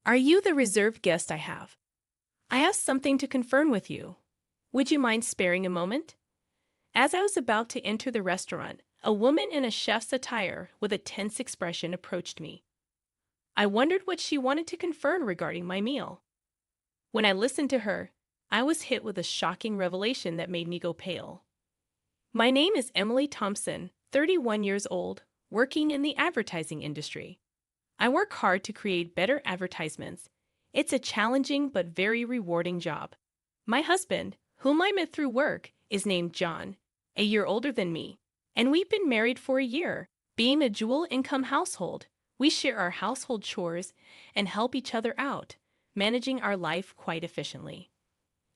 Are you the reserved guest I have? I have something to confirm with you. Would you mind sparing a moment? As I was about to enter the restaurant, a woman in a chef's attire with a tense expression approached me. I wondered what she wanted to confirm regarding my meal. When I listened to her, I was hit with a shocking revelation that made me go pale. My name is Emily Thompson, 31 years old, working in the advertising industry. I work hard to create better advertisements. It's a challenging but very rewarding job. My husband, whom I met through work, is named John, a year older than me, and we've been married for a year. Being a dual-income household, we share our household chores and help each other out, managing our life quite efficiently.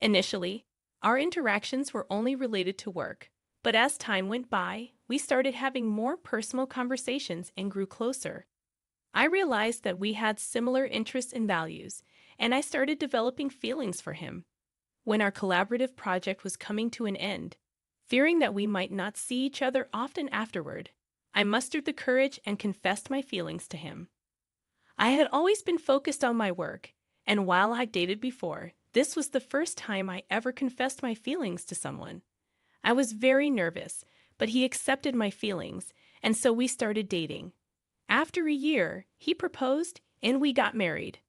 Initially, our interactions were only related to work, but as time went by, we started having more personal conversations and grew closer. I realized that we had similar interests and values, and I started developing feelings for him. When our collaborative project was coming to an end, fearing that we might not see each other often afterward, I mustered the courage and confessed my feelings to him. I had always been focused on my work, and while I dated before, this was the first time I ever confessed my feelings to someone. I was very nervous, but he accepted my feelings, and so we started dating. After a year, he proposed and we got married.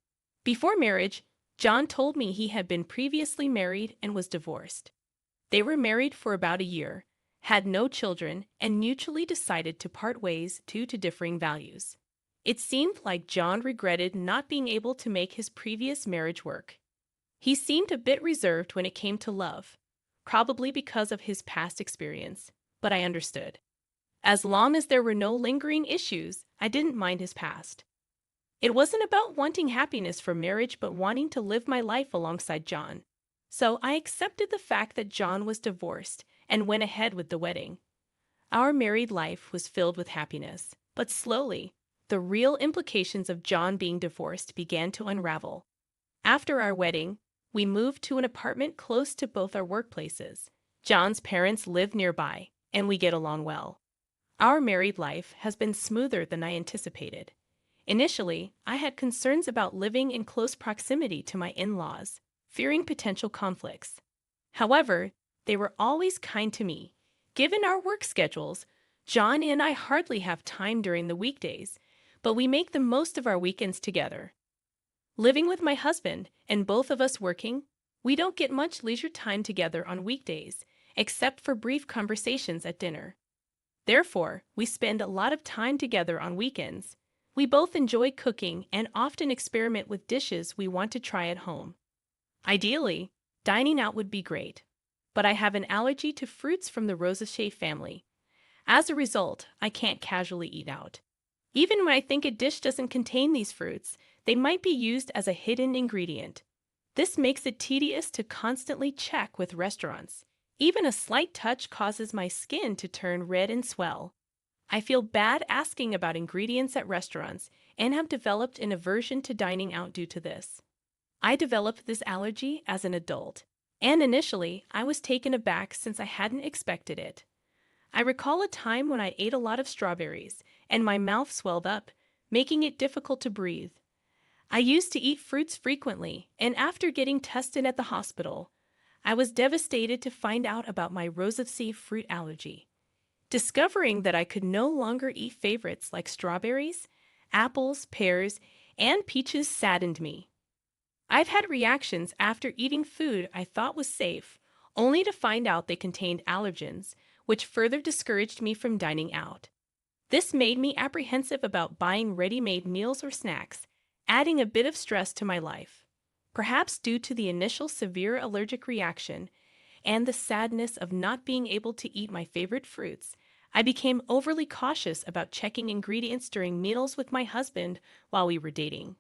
Before marriage, John told me he had been previously married and was divorced. They were married for about a year, had no children, and mutually decided to part ways due to differing values. It seemed like John regretted not being able to make his previous marriage work. He seemed a bit reserved when it came to love, probably because of his past experience, but I understood. As long as there were no lingering issues, I didn't mind his past. It wasn't about wanting happiness from marriage, but wanting to live my life alongside John. So I accepted the fact that John was divorced and went ahead with the wedding. Our married life was filled with happiness, but slowly, the real implications of John being divorced began to unravel. After our wedding, we moved to an apartment close to both our workplaces. John's parents live nearby, and we get along well. Our married life has been smoother than I anticipated. Initially, I had concerns about living in close proximity to my in-laws, fearing potential conflicts. However, they were always kind to me. Given our work schedules, John and I hardly have time during the weekdays, but we make the most of our weekends together. Living with my husband, and both of us working, we don't get much leisure time together on weekdays, except for brief conversations at dinner. Therefore, we spend a lot of time together on weekends. We both enjoy cooking and often experiment with dishes we want to try at home. Ideally, dining out would be great, but I have an allergy to fruits from the Rosaceae family. As a result, I can't casually eat out. Even when I think a dish doesn't contain these fruits, they might be used as a hidden ingredient. This makes it tedious to constantly check with restaurants. Even a slight touch causes my skin to turn red and swell. I feel bad asking about ingredients at restaurants and have developed an aversion to dining out due to this. I developed this allergy as an adult, and initially I was taken aback since I hadn't expected it. I recall a time when I ate a lot of strawberries and my mouth swelled up, making it difficult to breathe. I used to eat fruits frequently, and after getting tested at the hospital, I was devastated to find out about my Rosaceae fruit allergy. Discovering that I could no longer eat favorites like strawberries, apples, pears, and peaches saddened me. I've had reactions after eating food I thought was safe, only to find out they contained allergens, which further discouraged me from dining out. This made me apprehensive about buying ready-made meals or snacks, adding a bit of stress to my life. Perhaps due to the initial severe allergic reaction and the sadness of not being able to eat my favorite fruits, I became overly cautious about checking ingredients during meals with my husband while we were dating.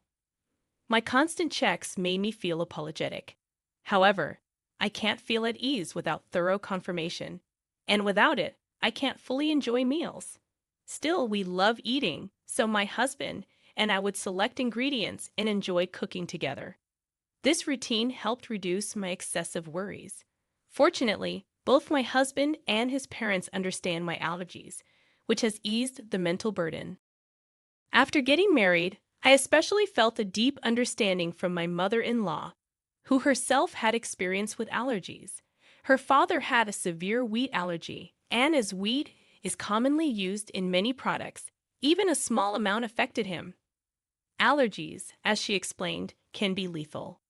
My constant checks made me feel apologetic. However, I can't feel at ease without thorough confirmation, and without it, I can't fully enjoy meals. Still, we love eating, so my husband and I would select ingredients and enjoy cooking together. This routine helped reduce my excessive worries. Fortunately, both my husband and his parents understand my allergies, which has eased the mental burden. After getting married, I especially felt a deep understanding from my mother-in-law, who herself had experience with allergies. Her father had a severe wheat allergy, and as wheat is commonly used in many products, even a small amount affected him. Allergies, as she explained, can be lethal.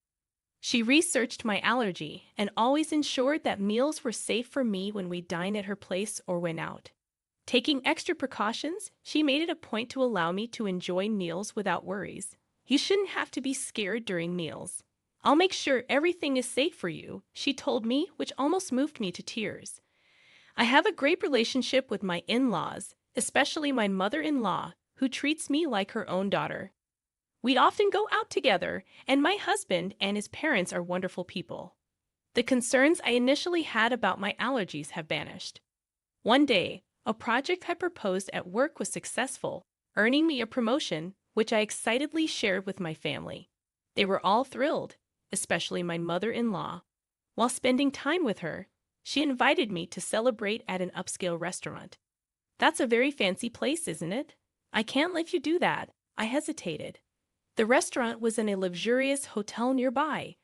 She researched my allergy and always ensured that meals were safe for me when we dined at her place or went out. Taking extra precautions, she made it a point to allow me to enjoy meals without worries. You shouldn't have to be scared during meals. I'll make sure everything is safe for you, she told me, which almost moved me to tears. I have a great relationship with my in-laws, especially my mother-in-law, who treats me like her own daughter. We often go out together, and my husband and his parents are wonderful people. The concerns I initially had about my allergies have vanished. One day, a project I proposed at work was successful, earning me a promotion, which I excitedly shared with my family. They were all thrilled, especially my mother-in-law. While spending time with her, she invited me to celebrate at an upscale restaurant. That's a very fancy place, isn't it? I can't let you do that. I hesitated. The restaurant was in a luxurious hotel nearby,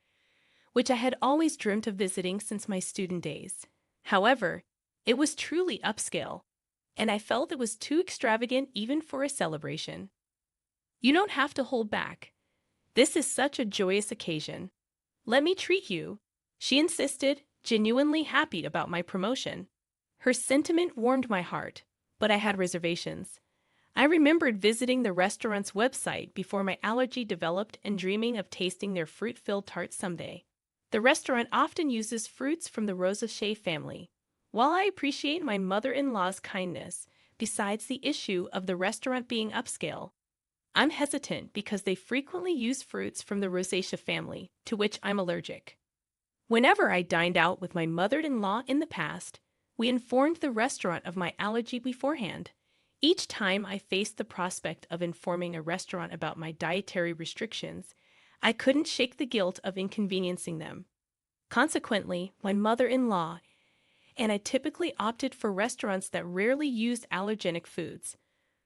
which I had always dreamt of visiting since my student days. However, it was truly upscale, and I felt it was too extravagant even for a celebration. You don't have to hold back. This is such a joyous occasion. Let me treat you, she insisted, genuinely happy about my promotion. Her sentiment warmed my heart, but I had reservations. I remembered visiting the restaurant's website before my allergy developed and dreaming of tasting their fruit-filled tarts someday. The restaurant often uses fruits from the Rosacea family. While I appreciate my mother-in-law's kindness, besides the issue of the restaurant being upscale, I'm hesitant because they frequently use fruits from the Rosacea family, to which I'm allergic. Whenever I dined out with my mother-in-law in the past, we informed the restaurant of my allergy beforehand. Each time I faced the prospect of informing a restaurant about my dietary restrictions, I couldn't shake the guilt of inconveniencing them. Consequently, my mother-in-law and I typically opted for restaurants that rarely used allergenic foods.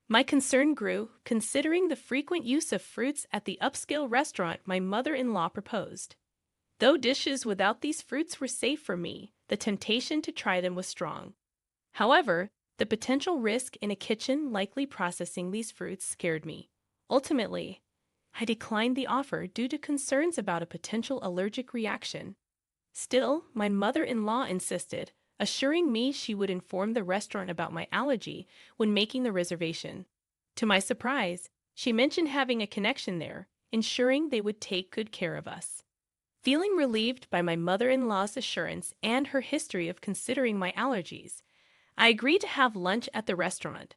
My concern grew, considering the frequent use of fruits at the upscale restaurant my mother-in-law proposed. Though dishes without these fruits were safe for me, the temptation to try them was strong. However, the potential risk in a kitchen likely processing these fruits scared me. Ultimately, I declined the offer due to concerns about a potential allergic reaction. Still, my mother-in-law insisted, assuring me she would inform the restaurant about my allergy when making the reservation. To my surprise, she mentioned having a connection there, ensuring they would take good care of us. Feeling relieved by my mother-in-law's assurance and her history of considering my allergies, I agreed to have lunch at the restaurant.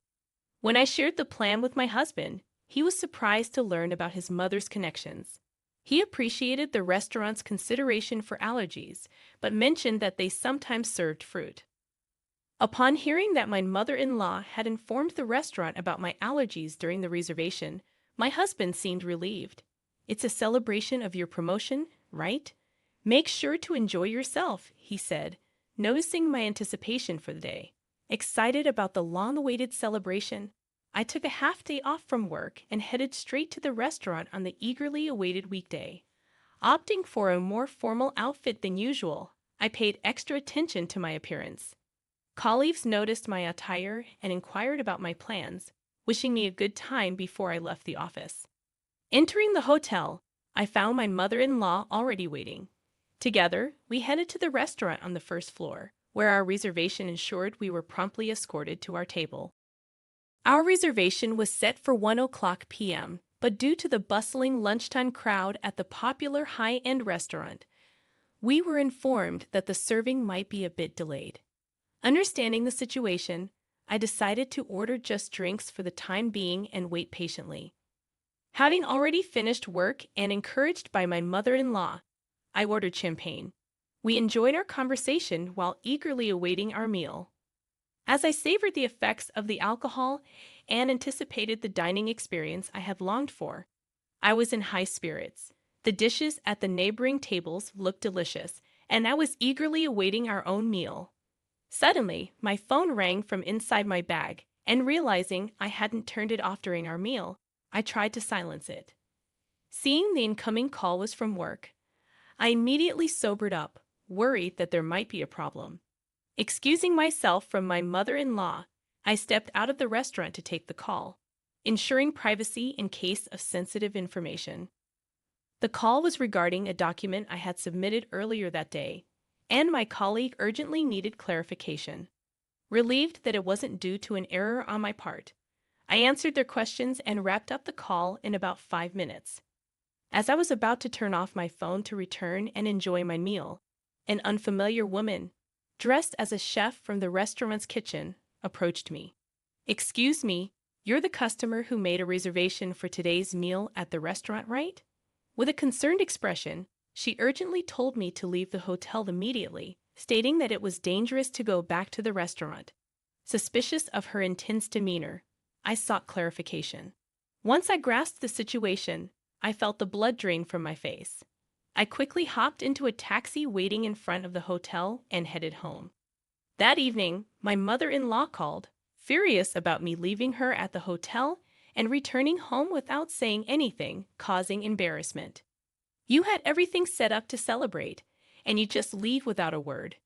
When I shared the plan with my husband, he was surprised to learn about his mother's connections. He appreciated the restaurant's consideration for allergies, but mentioned that they sometimes served fruit. Upon hearing that my mother-in-law had informed the restaurant about my allergies during the reservation, my husband seemed relieved. "It's a celebration of your promotion, right? Make sure to enjoy yourself," he said, noticing my anticipation for the day. Excited about the long-awaited celebration, I took a half day off from work and headed straight to the restaurant on the eagerly awaited weekday. Opting for a more formal outfit than usual, I paid extra attention to my appearance. Colleagues noticed my attire and inquired about my plans, wishing me a good time before I left the office. Entering the hotel, I found my mother-in-law already waiting. Together, we headed to the restaurant on the first floor, where our reservation ensured we were promptly escorted to our table. Our reservation was set for 1:00 p.m., but due to the bustling lunchtime crowd at the popular high-end restaurant, we were informed that the serving might be a bit delayed. Understanding the situation, I decided to order just drinks for the time being and wait patiently. Having already finished work and encouraged by my mother-in-law, I ordered champagne. We enjoyed our conversation while eagerly awaiting our meal. As I savored the effects of the alcohol and anticipated the dining experience I had longed for, I was in high spirits. The dishes at the neighboring tables looked delicious, and I was eagerly awaiting our own meal. Suddenly, my phone rang from inside my bag, and realizing I hadn't turned it off during our meal, I tried to silence it. Seeing the incoming call was from work, I immediately sobered up, worried that there might be a problem. Excusing myself from my mother-in-law, I stepped out of the restaurant to take the call, ensuring privacy in case of sensitive information. The call was regarding a document I had submitted earlier that day, and my colleague urgently needed clarification. Relieved that it wasn't due to an error on my part, I answered their questions and wrapped up the call in about 5 minutes. As I was about to turn off my phone to return and enjoy my meal, an unfamiliar woman, dressed as a chef from the restaurant's kitchen, approached me. "Excuse me, you're the customer who made a reservation for today's meal at the restaurant, right?" With a concerned expression, she urgently told me to leave the hotel immediately, stating that it was dangerous to go back to the restaurant. Suspicious of her intense demeanor, I sought clarification. Once I grasped the situation, I felt the blood drain from my face. I quickly hopped into a taxi waiting in front of the hotel and headed home. That evening, my mother-in-law called, furious about me leaving her at the hotel and returning home without saying anything, causing embarrassment. "You had everything set up to celebrate, and you just leave without a word.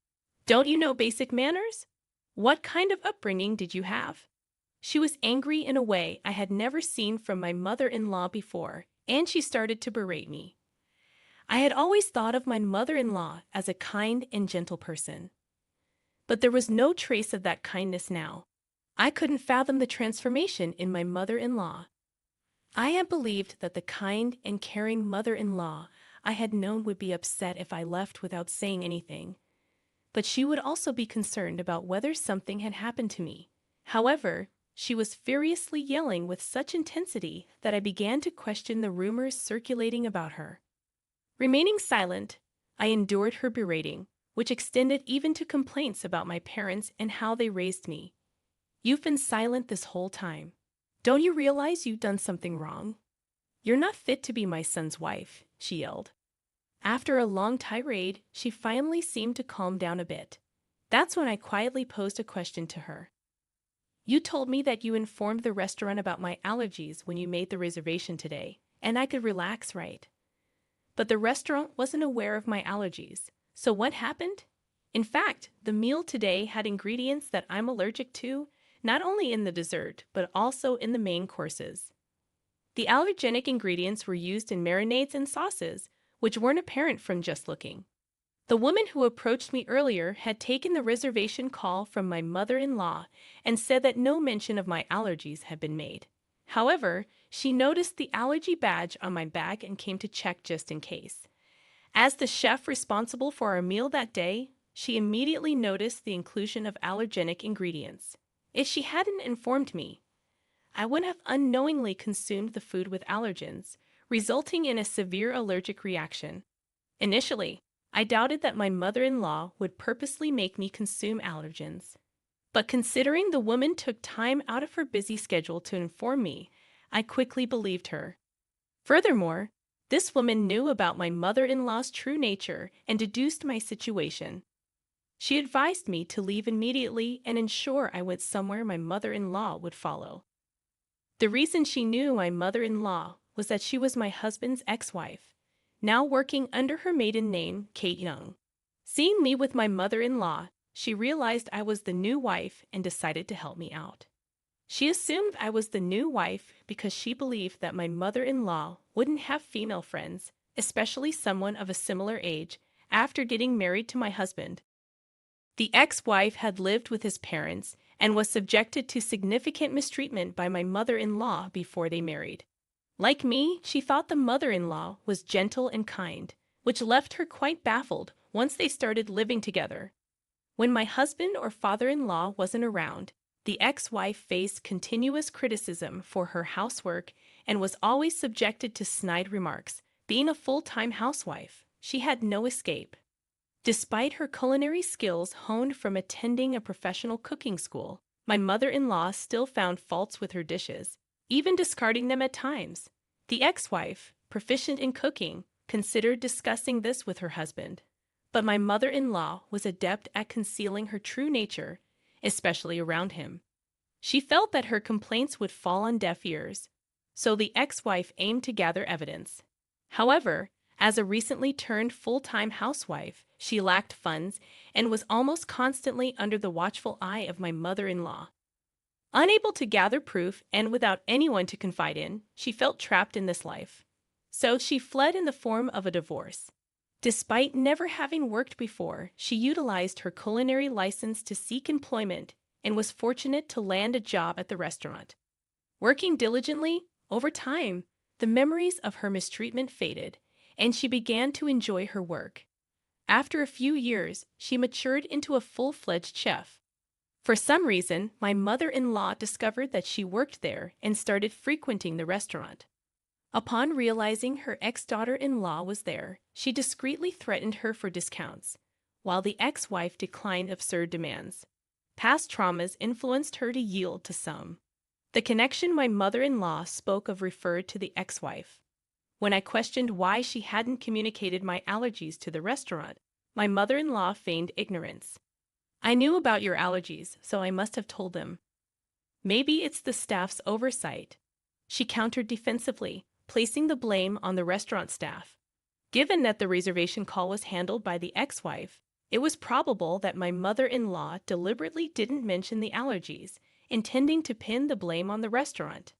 Don't you know basic manners? What kind of upbringing did you have?" She was angry in a way I had never seen from my mother-in-law before, and she started to berate me. I had always thought of my mother-in-law as a kind and gentle person, but there was no trace of that kindness now. I couldn't fathom the transformation in my mother-in-law. I had believed that the kind and caring mother-in-law I had known would be upset if I left without saying anything, but she would also be concerned about whether something had happened to me. However, she was furiously yelling with such intensity that I began to question the rumors circulating about her. Remaining silent, I endured her berating, which extended even to complaints about my parents and how they raised me. "You've been silent this whole time. Don't you realize you've done something wrong? You're not fit to be my son's wife," she yelled. After a long tirade, she finally seemed to calm down a bit. That's when I quietly posed a question to her. "You told me that you informed the restaurant about my allergies when you made the reservation today, and I could relax, right? But the restaurant wasn't aware of my allergies, so what happened? In fact, the meal today had ingredients that I'm allergic to, not only in the dessert, but also in the main courses. The allergenic ingredients were used in marinades and sauces, which weren't apparent from just looking. The woman who approached me earlier had taken the reservation call from my mother-in-law and said that no mention of my allergies had been made. However, she noticed the allergy badge on my bag and came to check just in case. As the chef responsible for our meal that day, she immediately noticed the inclusion of allergenic ingredients. If she hadn't informed me, I would have unknowingly consumed the food with allergens, resulting in a severe allergic reaction. Initially, I doubted that my mother-in-law would purposely make me consume allergens. But considering the woman took time out of her busy schedule to inform me, I quickly believed her. Furthermore, this woman knew about my mother-in-law's true nature and deduced my situation. She advised me to leave immediately and ensure I went somewhere my mother-in-law would follow. The reason she knew my mother-in-law was that she was my husband's ex-wife, now working under her maiden name, Kate Young. Seeing me with my mother-in-law, she realized I was the new wife and decided to help me out. She assumed I was the new wife because she believed that my mother-in-law wouldn't have female friends, especially someone of a similar age, after getting married to my husband. The ex-wife had lived with his parents and was subjected to significant mistreatment by my mother-in-law before they married. Like me, she thought the mother-in-law was gentle and kind, which left her quite baffled once they started living together. When my husband or father-in-law wasn't around, the ex-wife faced continuous criticism for her housework and was always subjected to snide remarks. Being a full-time housewife, she had no escape. Despite her culinary skills honed from attending a professional cooking school, my mother-in-law still found faults with her dishes, even discarding them at times. The ex-wife, proficient in cooking, considered discussing this with her husband. But my mother-in-law was adept at concealing her true nature, especially around him. She felt that her complaints would fall on deaf ears, so the ex-wife aimed to gather evidence. However, as a recently turned full-time housewife, she lacked funds and was almost constantly under the watchful eye of my mother-in-law. Unable to gather proof and without anyone to confide in, she felt trapped in this life. So she fled in the form of a divorce. Despite never having worked before, she utilized her culinary license to seek employment and was fortunate to land a job at the restaurant. Working diligently, over time, the memories of her mistreatment faded, and she began to enjoy her work. After a few years, she matured into a full-fledged chef. For some reason, my mother-in-law discovered that she worked there and started frequenting the restaurant. Upon realizing her ex-daughter-in-law was there, she discreetly threatened her for discounts, while the ex-wife declined absurd demands. Past traumas influenced her to yield to some. The connection my mother-in-law spoke of referred to the ex-wife. When I questioned why she hadn't communicated my allergies to the restaurant, my mother-in-law feigned ignorance. "I knew about your allergies, so I must have told them." "Maybe it's the staff's oversight," she countered defensively, placing the blame on the restaurant staff. Given that the reservation call was handled by the ex-wife, it was probable that my mother-in-law deliberately didn't mention the allergies, intending to pin the blame on the restaurant.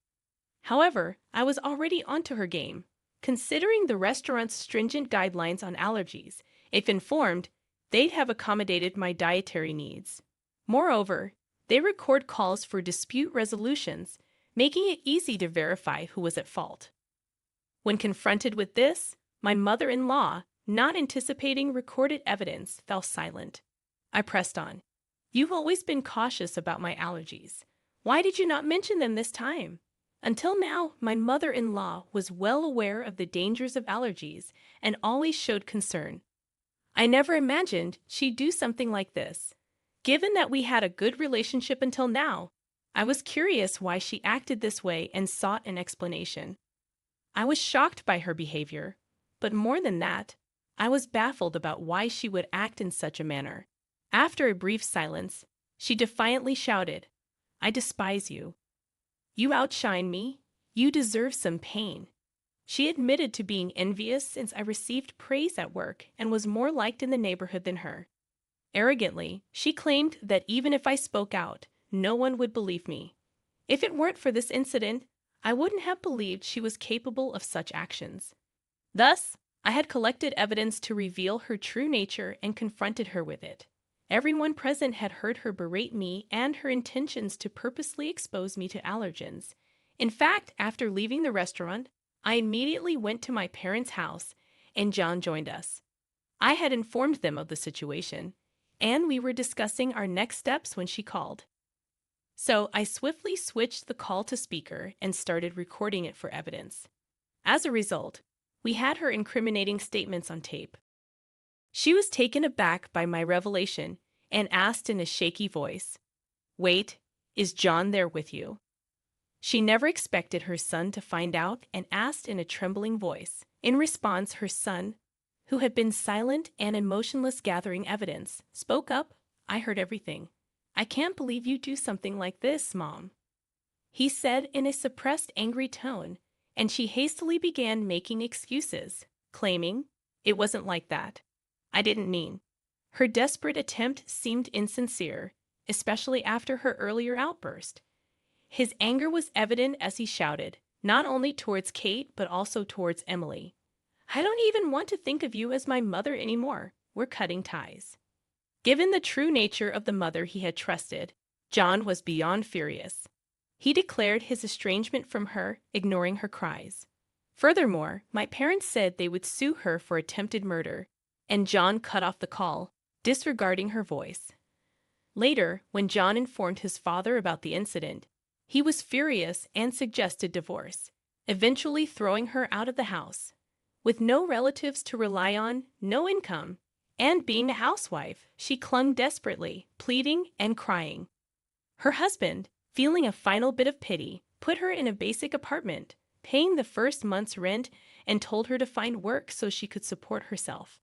However, I was already onto her game. Considering the restaurant's stringent guidelines on allergies, if informed, they'd have accommodated my dietary needs. Moreover, they record calls for dispute resolutions, making it easy to verify who was at fault. When confronted with this, my mother-in-law, not anticipating recorded evidence, fell silent. I pressed on. "You've always been cautious about my allergies. Why did you not mention them this time?" Until now, my mother-in-law was well aware of the dangers of allergies and always showed concern. I never imagined she'd do something like this. Given that we had a good relationship until now, I was curious why she acted this way and sought an explanation. I was shocked by her behavior, but more than that, I was baffled about why she would act in such a manner. After a brief silence, she defiantly shouted, "I despise you. You outshine me. You deserve some pain." She admitted to being envious since I received praise at work and was more liked in the neighborhood than her. Arrogantly, she claimed that even if I spoke out, no one would believe me. If it weren't for this incident, I wouldn't have believed she was capable of such actions. Thus, I had collected evidence to reveal her true nature and confronted her with it. Everyone present had heard her berate me and her intentions to purposely expose me to allergens. In fact, after leaving the restaurant, I immediately went to my parents' house, and John joined us. I had informed them of the situation, and we were discussing our next steps when she called. So I swiftly switched the call to speaker and started recording it for evidence. As a result, we had her incriminating statements on tape. She was taken aback by my revelation and asked in a shaky voice, "Wait, is John there with you?" She never expected her son to find out and asked in a trembling voice. In response, her son, who had been silent and emotionless gathering evidence, spoke up. "I heard everything. I can't believe you do something like this, Mom," he said in a suppressed, angry tone, and she hastily began making excuses, claiming, "It wasn't like that. I didn't mean." Her desperate attempt seemed insincere, especially after her earlier outburst. His anger was evident as he shouted, not only towards Kate but also towards Emily, "I don't even want to think of you as my mother anymore. We're cutting ties." Given the true nature of the mother he had trusted, John was beyond furious. He declared his estrangement from her, ignoring her cries. Furthermore, my parents said they would sue her for attempted murder, and John cut off the call, disregarding her voice. Later, when John informed his father about the incident, he was furious and suggested divorce, eventually throwing her out of the house. With no relatives to rely on, no income, and being a housewife, she clung desperately, pleading and crying. Her husband, feeling a final bit of pity, put her in a basic apartment, paying the first month's rent, and told her to find work so she could support herself.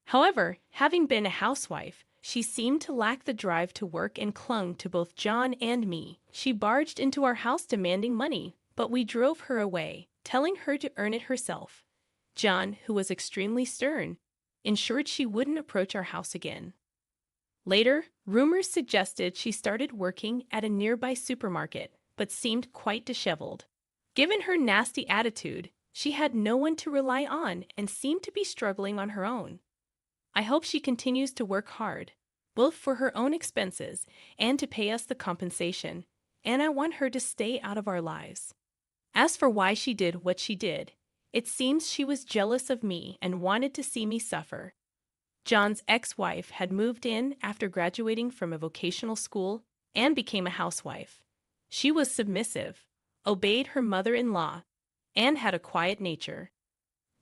However, having been a housewife, she seemed to lack the drive to work and clung to both John and me. She barged into our house demanding money, but we drove her away, telling her to earn it herself. John, who was extremely stern, ensured she wouldn't approach our house again. Later, rumors suggested she started working at a nearby supermarket, but seemed quite disheveled. Given her nasty attitude, she had no one to rely on and seemed to be struggling on her own. I hope she continues to work hard, both for her own expenses and to pay us the compensation, and I want her to stay out of our lives. As for why she did what she did, it seems she was jealous of me and wanted to see me suffer. John's ex-wife had moved in after graduating from a vocational school and became a housewife. She was submissive, obeyed her mother-in-law, and had a quiet nature.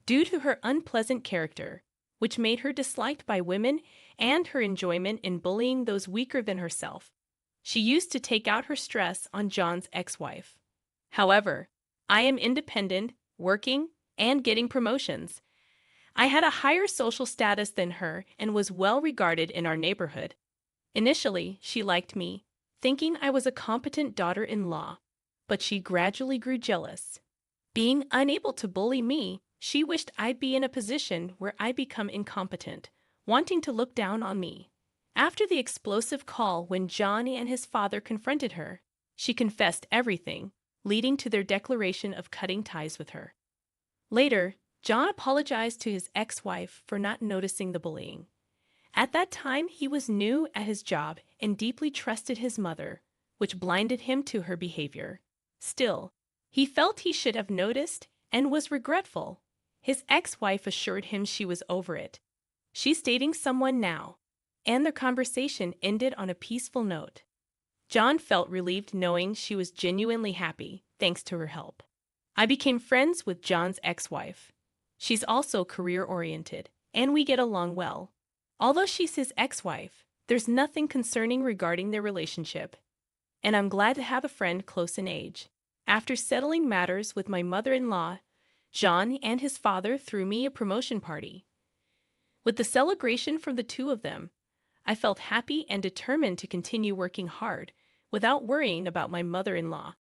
Due to her unpleasant character, which made her disliked by women and her enjoyment in bullying those weaker than herself, she used to take out her stress on John's ex-wife. However, I am independent, working, and getting promotions. I had a higher social status than her and was well regarded in our neighborhood. Initially, she liked me, thinking I was a competent daughter-in-law, but she gradually grew jealous. Being unable to bully me, she wished I'd be in a position where I become incompetent, wanting to look down on me. After the explosive call when Johnny and his father confronted her, she confessed everything, leading to their declaration of cutting ties with her. Later, John apologized to his ex-wife for not noticing the bullying. At that time, he was new at his job and deeply trusted his mother, which blinded him to her behavior. Still, he felt he should have noticed and was regretful. His ex-wife assured him she was over it. She's dating someone now, and their conversation ended on a peaceful note. John felt relieved knowing she was genuinely happy, thanks to her help. I became friends with John's ex-wife. She's also career-oriented, and we get along well. Although she's his ex-wife, there's nothing concerning regarding their relationship, and I'm glad to have a friend close in age. After settling matters with my mother-in-law, John and his father threw me a promotion party. With the celebration from the two of them, I felt happy and determined to continue working hard without worrying about my mother-in-law.